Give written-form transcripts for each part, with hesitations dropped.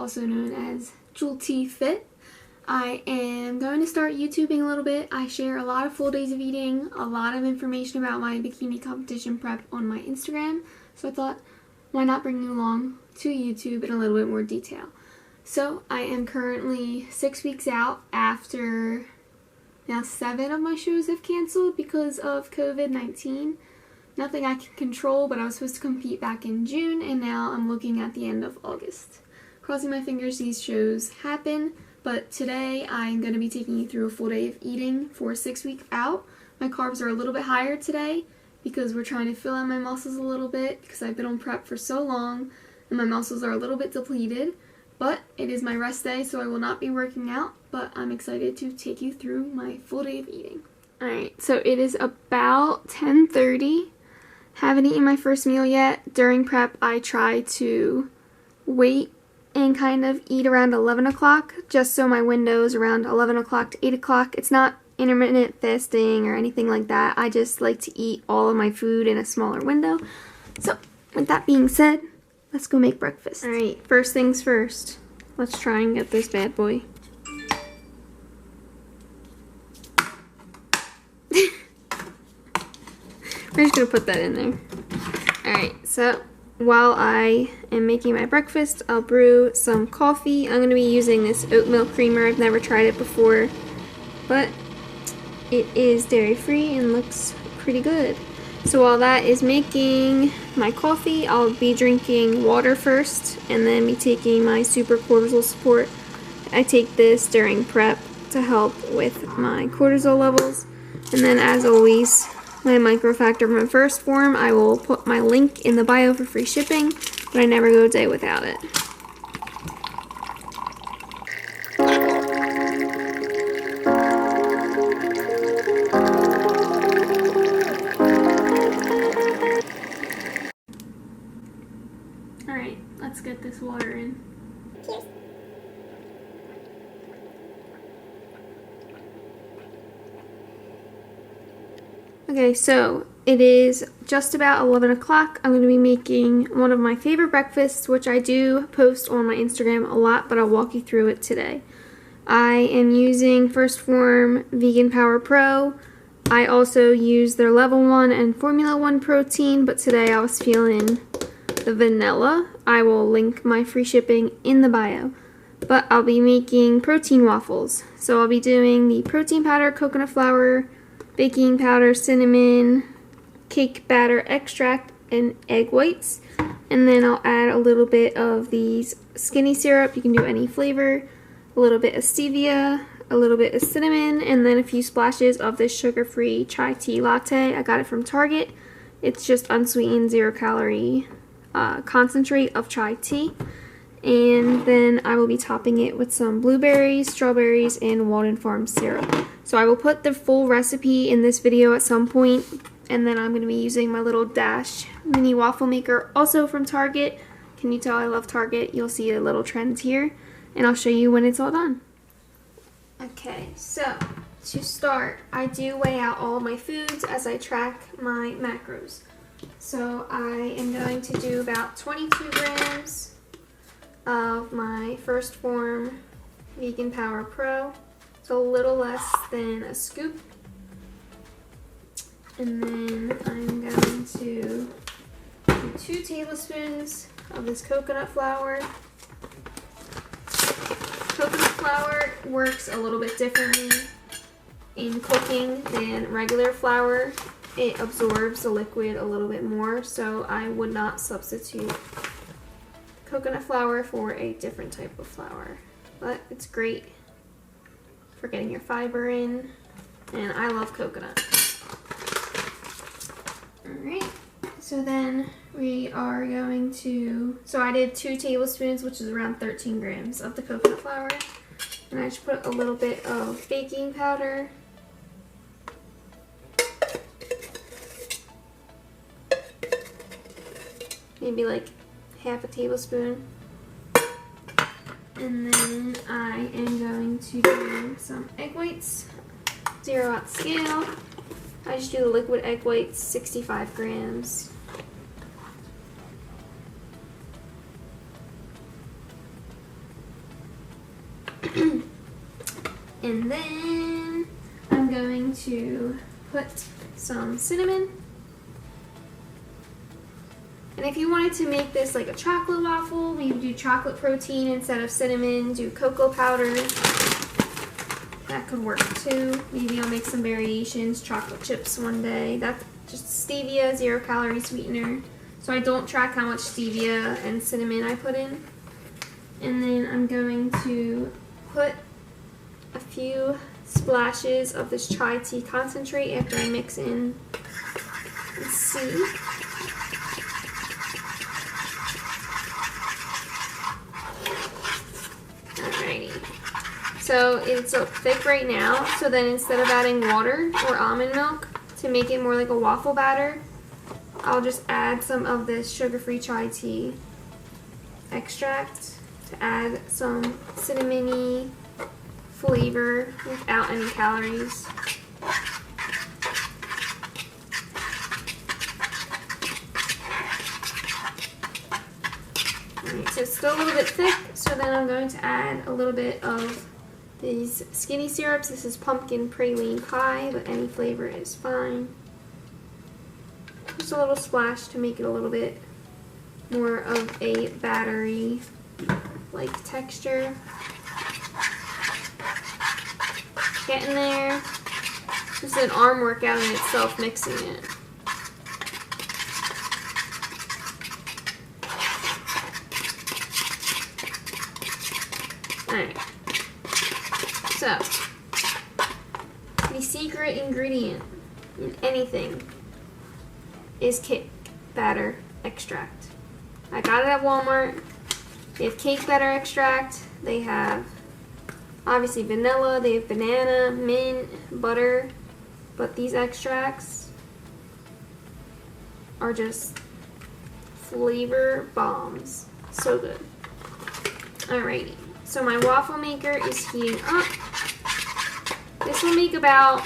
also known as Jewel T Fit. I am going to start YouTubing a little bit. I share a lot of full days of eating, a lot of information about my bikini competition prep on my Instagram, so I thought, why not bring you along to YouTube in a little bit more detail. So I am currently 6 weeks out after now 7 of my shows have canceled because of COVID-19. Nothing I can control, but I was supposed to compete back in June, and now I'm looking at the end of August. Crossing my fingers these shows happen, but today I'm going to be taking you through a full day of eating for 6 weeks out. My carbs are a little bit higher today because we're trying to fill in my muscles a little bit because I've been on prep for so long and my muscles are a little bit depleted. But it is my rest day, so I will not be working out, but I'm excited to take you through my full day of eating. Alright, so it is about 10:30. Haven't eaten my first meal yet. During prep, I try to wait and kind of eat around 11 o'clock, just so my window is around 11 o'clock to 8 o'clock. It's not intermittent fasting or anything like that. I just like to eat all of my food in a smaller window. So, with that being said, let's go make breakfast. Alright, first things first. Let's try and get this bad boy. We're just gonna put that in there. Alright, so while I am making my breakfast, I'll brew some coffee. I'm going to be using this oat milk creamer. I've never tried it before, but it is dairy-free and looks pretty good. So while that is making my coffee, I'll be drinking water first and then be taking my super cortisol support. I take this during prep to help with my cortisol levels. And then, as always, my microfactor from First Form. I will put my link in the bio for free shipping, but I never go a day without it. Alright, let's get this water in. Cheers. Okay, so it is just about 11 o'clock. I'm going to be making one of my favorite breakfasts, which I do post on my Instagram a lot, but I'll walk you through it today. I am using First Form Vegan Power Pro. I also use their Level 1 and Formula 1 protein, but today I was feeling the vanilla. I will link my free shipping in the bio. But I'll be making protein waffles. So I'll be doing the protein powder, coconut flour, baking powder, cinnamon, cake batter extract, and egg whites. And then I'll add a little bit of these skinny syrup. You can do any flavor. A little bit of stevia, a little bit of cinnamon, and then a few splashes of this sugar-free chai tea latte. I got it from Target. It's just unsweetened, 0-calorie concentrate of chai tea. And then I will be topping it with some blueberries, strawberries, and Walden Farm syrup. So I will put the full recipe in this video at some point, and then I'm going to be using my little Dash mini waffle maker, also from Target. Can you tell I love Target? You'll see a little trend here, and I'll show you when it's all done. Okay, so to start, I do weigh out all of my foods as I track my macros. So I am going to do about 22 grams of my First Form Vegan Power Pro. It's a little less than a scoop. And then I'm going to do 2 tablespoons of this coconut flour. Coconut flour works a little bit differently in cooking than regular flour. It absorbs the liquid a little bit more, so I would not substitute coconut flour for a different type of flour. But it's great for getting your fiber in, and I love coconut. Alright, so then we are going to, so I did 2 tablespoons, which is around 13 grams of the coconut flour, and I just put a little bit of baking powder, maybe like half a tablespoon. And then I am going to do some egg whites, 0 out scale. I just do the liquid egg whites, 65 grams. And then I'm going to put some cinnamon. And if you wanted to make this like a chocolate waffle, maybe do chocolate protein instead of cinnamon, do cocoa powder. That could work too. Maybe I'll make some variations, chocolate chips one day. That's just stevia, 0-calorie sweetener. So I don't track how much stevia and cinnamon I put in. And then I'm going to put a few splashes of this chai tea concentrate after I mix in. Let's see. So it's so thick right now, so then instead of adding water or almond milk to make it more like a waffle batter, I'll just add some of this sugar-free chai tea extract to add some cinnamony flavor without any calories. Alright, so it's still a little bit thick, so then I'm going to add a little bit of these skinny syrups. This is pumpkin praline pie, but any flavor is fine. Just a little splash to make it a little bit more of a battery like texture. Getting there. This is an arm workout in itself, mixing it. Alright. So, the secret ingredient in anything is cake batter extract. I got it at Walmart. They have cake batter extract. They have obviously vanilla. They have banana, mint, butter. But these extracts are just flavor bombs. So good. Alrighty. So my waffle maker is heating up. This will make about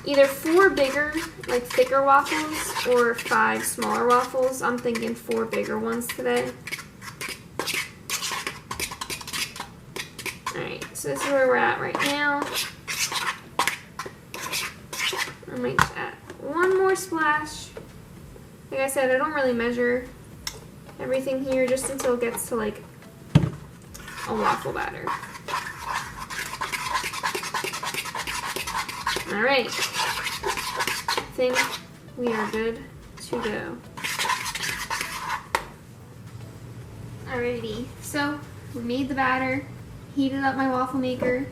either 4 bigger, like thicker waffles, or 5 smaller waffles. I'm thinking 4 bigger ones today. Alright, so this is where we're at right now. I might just add one more splash. Like I said, I don't really measure everything here just until it gets to like a waffle batter. Alright, I think we are good to go. Alrighty, so we made the batter, heated up my waffle maker,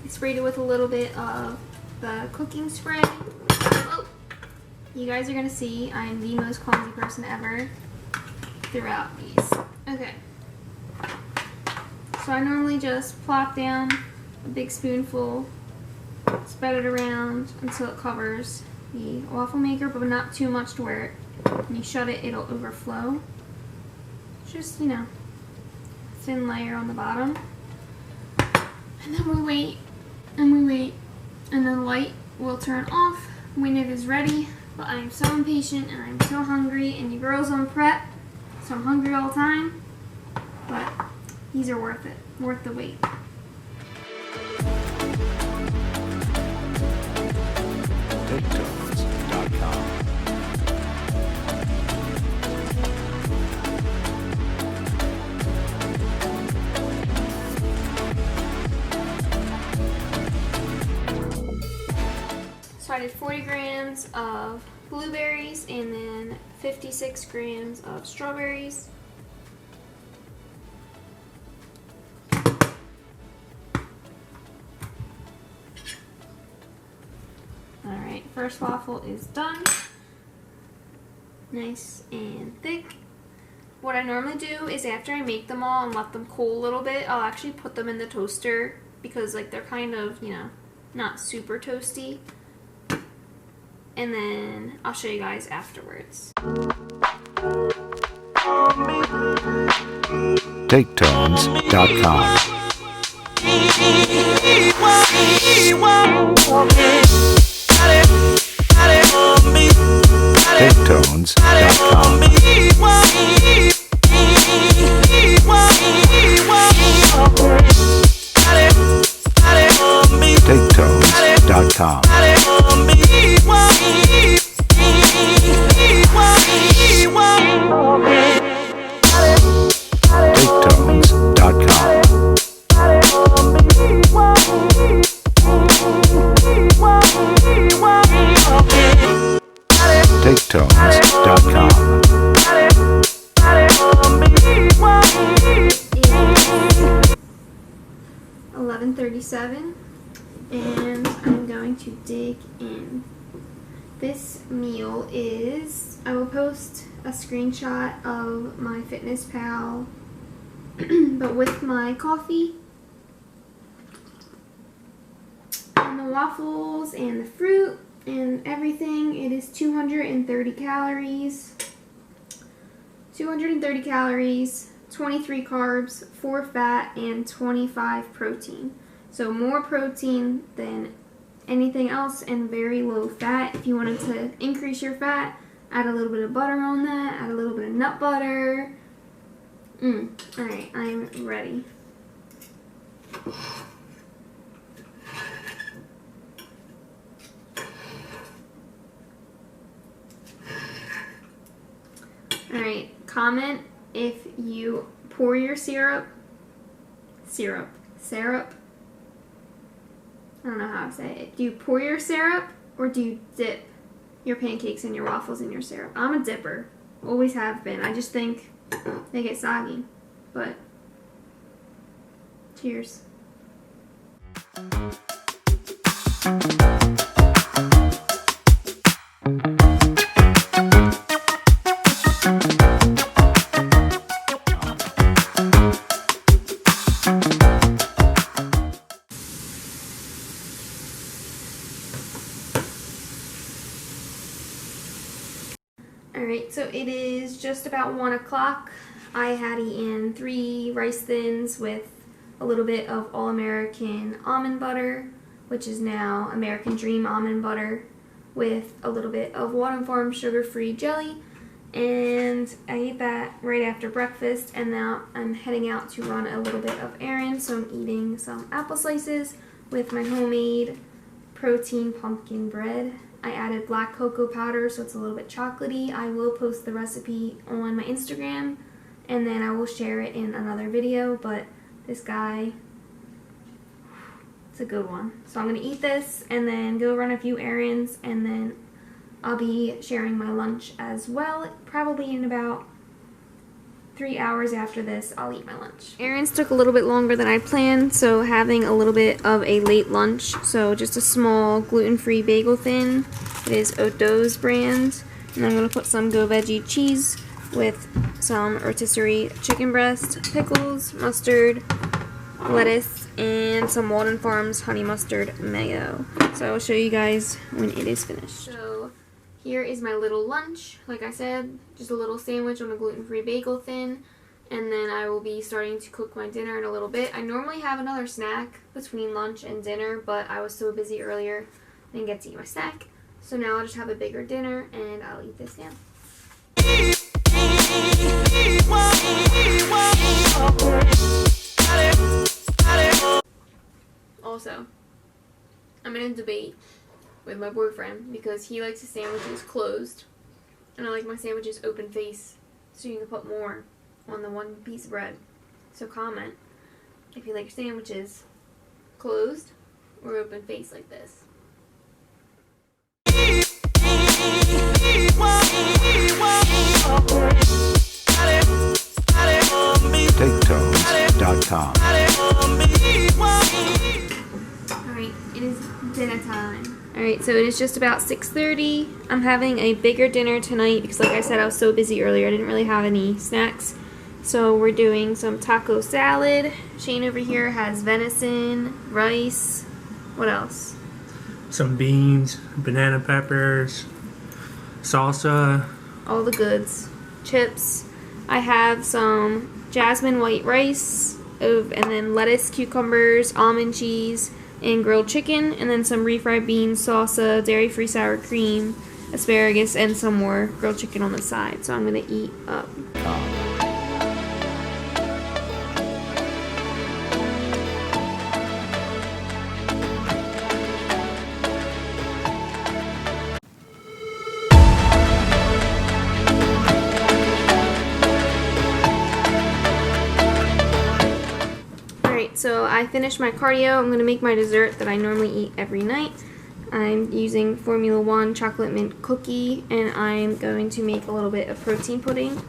I sprayed it with a little bit of the cooking spray. Oh, you guys are going to see I am the most clumsy person ever throughout these. Okay. So I normally just plop down a big spoonful, spread it around until it covers the waffle maker, but not too much to where when you shut it, it'll overflow. Just, you know, thin layer on the bottom. And then we wait, and we wait, and the light will turn off when it is ready. But I am so impatient, and I'm so hungry, and you girls on prep, so I'm hungry all the time. But these are worth it, worth the wait. So I did 40 grams of blueberries and then 56 grams of strawberries. Alright, first waffle is done. Nice and thick. What I normally do is after I make them all and let them cool a little bit, I'll actually put them in the toaster because like they're kind of, you know, not super toasty. And then I'll show you guys afterwards. TakeTones.com. TakeTones.com. TakeTones.com. TakeTones.com. 11:37, and I'm going to dig in. This meal is, I will post a screenshot of my Fitness Pal, but with my coffee and the waffles and the fruit and everything, it is 230 calories. 230 calories, 23 carbs, 4 fat, and 25 protein. So more protein than anything else and very low fat. If you wanted to increase your fat, add a little bit of butter on that, add a little bit of nut butter. Alright, I'm ready. Alright, comment if you pour your syrup. I don't know how to say it. Do you pour your syrup or do you dip your pancakes and your waffles in your syrup? I'm a dipper. Always have been. I just think they get soggy. But cheers. Alright, so it is just about 1 o'clock. I had eaten 3 rice thins with a little bit of All-American almond butter, which is now American Dream almond butter, with a little bit of PHORM sugar-free jelly. And I ate that right after breakfast, and now I'm heading out to run a little bit of errands. So I'm eating some apple slices with my homemade protein pumpkin bread. I added black cocoa powder, so it's a little bit chocolatey. I will post the recipe on my Instagram, and then I will share it in another video, but this guy, it's a good one. So I'm going to eat this and then go run a few errands, and then I'll be sharing my lunch as well. Probably in about 3 hours after this, I'll eat my lunch. Errands took a little bit longer than I planned, so having a little bit of a late lunch. So just a small gluten-free bagel thin. It is Odo's brand. And I'm going to put some Go Veggie cheese with some rotisserie chicken breast, pickles, mustard, lettuce, and some Walden Farms honey mustard mayo. So I will show you guys when it is finished. So here is my little lunch. Like I said, just a little sandwich on a gluten-free bagel thin, and then I will be starting to cook my dinner in a little bit. I normally have another snack between lunch and dinner, but I was so busy earlier I didn't get to eat my snack. So now I'll just have a bigger dinner and I'll eat this now. Also, I'm in a debate with my boyfriend because he likes his sandwiches closed and I like my sandwiches open face, so you can put more on the one piece of bread. So comment if you like your sandwiches closed or open face like this. TakeTones.com. Alright, it is dinner time. Alright, so it is just about 6:30. I'm having a bigger dinner tonight because, like I said, I was so busy earlier. I didn't really have any snacks. So we're doing some taco salad. Shane over here has venison, rice. What else? Some beans, banana peppers, salsa. All the goods. Chips. I have some jasmine white rice, and then lettuce, cucumbers, almond cheese, and grilled chicken, and then some refried beans, salsa, dairy-free sour cream, asparagus, and some more grilled chicken on the side. So I'm going to eat up. I finished my cardio. I'm going to make my dessert that I normally eat every night. I'm using Formula 1 chocolate mint cookie, and I'm going to make a little bit of protein pudding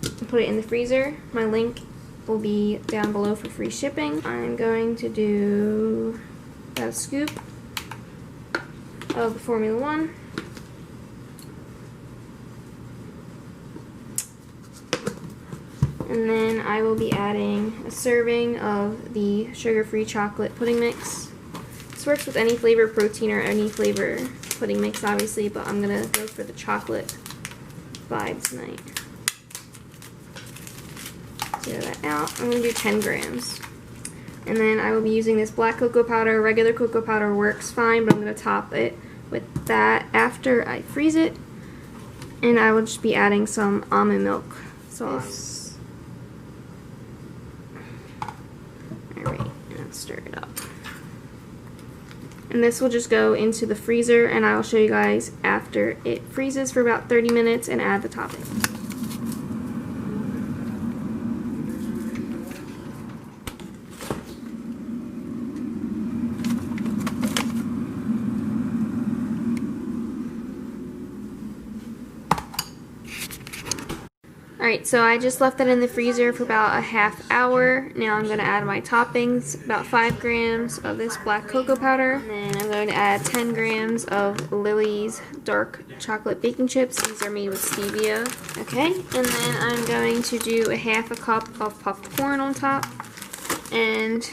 and put it in the freezer. My link will be down below for free shipping. I'm going to do about a scoop of the Formula 1. And then I will be adding a serving of the sugar-free chocolate pudding mix. This works with any flavor protein or any flavor pudding mix, obviously, but I'm going to go for the chocolate vibe tonight. Zero that out. I'm going to do 10 grams. And then I will be using this black cocoa powder. Regular cocoa powder works fine, but I'm going to top it with that after I freeze it. And I will just be adding some almond milk sauce. Alright, and stir it up. And this will just go into the freezer, and I will show you guys after it freezes for about 30 minutes and add the topping. Alright, so I just left that in the freezer for about a half hour. Now I'm going to add my toppings, about 5 grams of this black cocoa powder. And then I'm going to add 10 grams of Lily's dark chocolate baking chips. These are made with stevia. Okay, and then I'm going to do a half a cup of puffed corn on top. And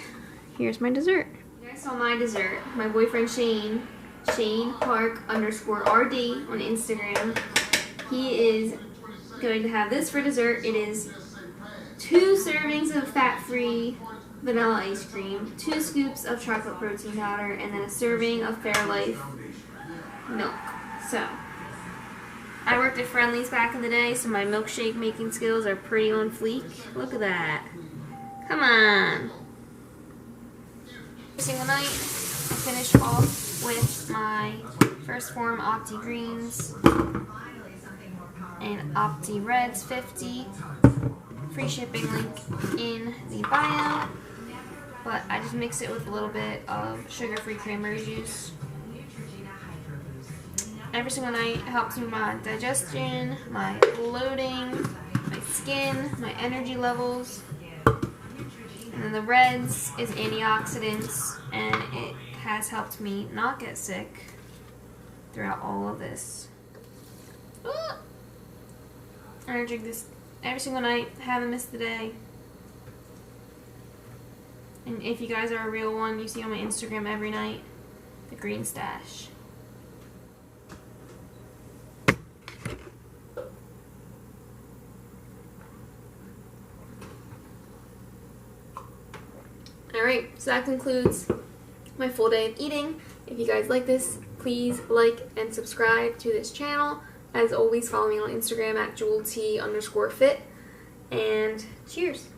here's my dessert. You guys saw my dessert. My boyfriend Shane Park_RD on Instagram. He is going to have this for dessert. It is 2 servings of fat-free vanilla ice cream, 2 scoops of chocolate protein powder, and then a serving of Fairlife milk. So, I worked at Friendly's back in the day, so my milkshake making skills are pretty on fleek. Look at that. Come on. Every single night, I finish off with my First Form Opti Greens and Opti Reds 50. Free shipping link in the bio. But I just mix it with a little bit of sugar-free cranberry juice. Every single night it helps me with my digestion, my bloating, my skin, my energy levels. And then the Reds is antioxidants, and it has helped me not get sick throughout all of this. I drink this every single night, haven't missed a day. And if you guys are a real one, you see on my Instagram every night, the green stache. Alright, so that concludes my full day of eating. If you guys like this, please like and subscribe to this channel. As always, follow me on Instagram at JewelT_fit. And cheers!